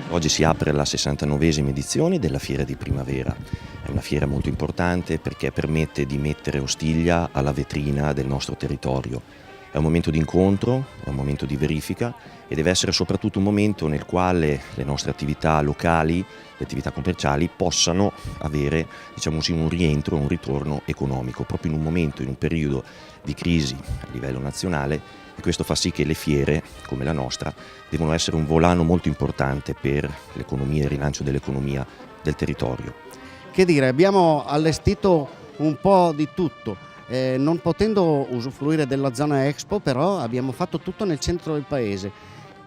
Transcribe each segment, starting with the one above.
Oggi si apre la 69esima edizione della Fiera di Primavera. È una fiera molto importante perché permette di mettere Ostiglia alla vetrina del nostro territorio. È un momento di incontro, è un momento di verifica e deve essere soprattutto un momento nel quale le nostre attività locali, le attività commerciali possano avere, diciamo così, un rientro, un ritorno economico, proprio in un momento, in un periodo di crisi a livello nazionale, e questo fa sì che le fiere, come la nostra, devono essere un volano molto importante per l'economia e il rilancio dell'economia del territorio. Che dire, abbiamo allestito un po' di tutto, non potendo usufruire della zona Expo, però abbiamo fatto tutto nel centro del paese.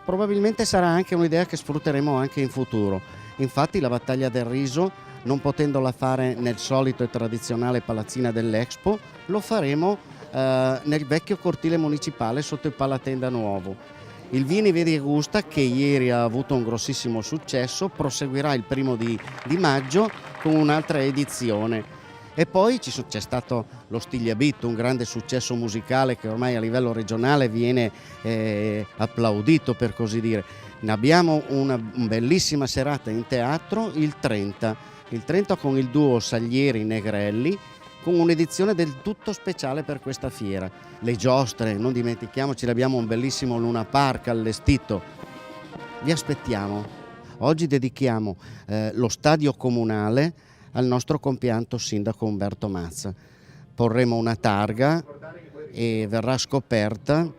Probabilmente sarà anche un'idea che sfrutteremo anche in futuro. Infatti la battaglia del riso, non potendola fare nel solito e tradizionale palazzina dell'Expo, lo faremo nel vecchio cortile municipale sotto il Palatenda Nuovo. Il Vieni Vedi e Gusta, che ieri ha avuto un grossissimo successo, proseguirà il 1° di maggio con un'altra edizione. E poi c'è stato lo Stiglia Beat, un grande successo musicale che ormai a livello regionale viene applaudito, per così dire. Ne abbiamo una bellissima serata in teatro il 30 con il duo Salieri-Negrelli, con un'edizione del tutto speciale per questa fiera. Le giostre, non dimentichiamoci, abbiamo un bellissimo Luna Park allestito. Vi aspettiamo. Oggi dedichiamo lo stadio comunale al nostro compianto sindaco Umberto Mazza. Porremo una targa e verrà scoperta.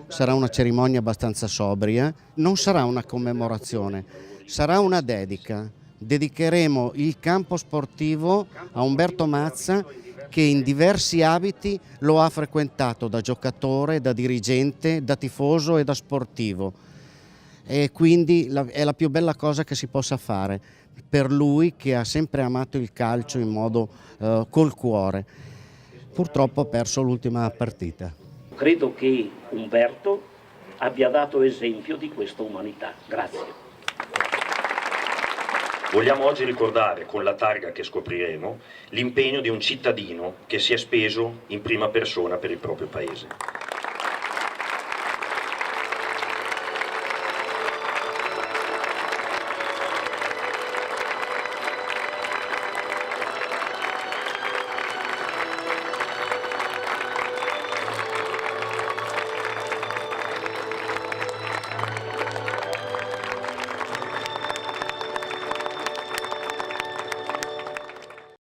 Sarà una cerimonia abbastanza sobria. Non sarà una commemorazione, sarà una dedica. Dedicheremo il campo sportivo a Umberto Mazza, che in diversi abiti lo ha frequentato da giocatore, da dirigente, da tifoso e da sportivo. E quindi è la più bella cosa che si possa fare per lui, che ha sempre amato il calcio in modo col cuore. Purtroppo ha perso l'ultima partita. Credo che Umberto abbia dato esempio di questa umanità. Grazie. Vogliamo oggi ricordare, con la targa che scopriremo, l'impegno di un cittadino che si è speso in prima persona per il proprio paese.